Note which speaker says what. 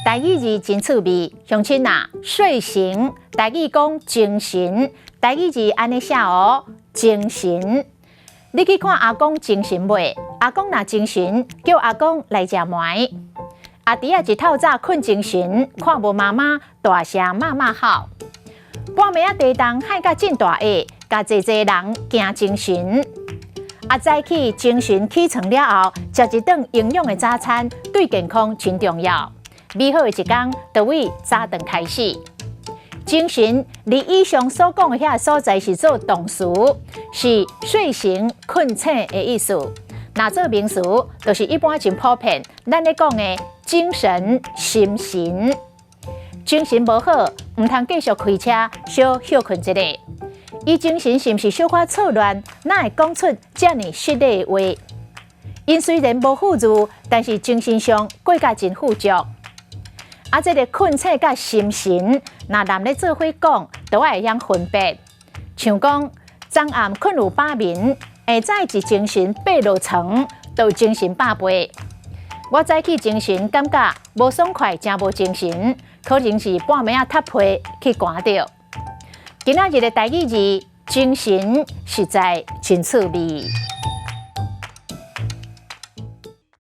Speaker 1: 台语字真趣味，乡亲啊，睡醒，台语讲精神，台语字安尼写哦，精神。你去看阿公精神袂？阿公若精神，叫阿公来食糜。阿弟啊，一透早困精神，看无妈妈大声骂骂好。半暝啊，地动海甲真大下，甲济济人惊精神。早起精神起床了后，食一顿营养的早餐，对健康真重要。美好的一天，就为早顿开始。精神，你以上所讲的遐所在是做动词，是睡醒、困醒的意思。那做名词，就是一般真普遍，咱咧讲的精神、心神。精神无好，唔通继续开车，小休困一下。伊精神是毋是小可错乱，哪会讲出遮尔失礼的话？因虽然无富足，但是精神上过甲真富足。这个困醒甲心神，若男咧做伙讲，都会晓分别。像讲，昨暗困有8眠，下早一精神爬落床，都精神百倍。我早起精神感觉无爽快，真无精神，可能是半暝塌被去寒着。今仔日的台语字，精神实在真趣味。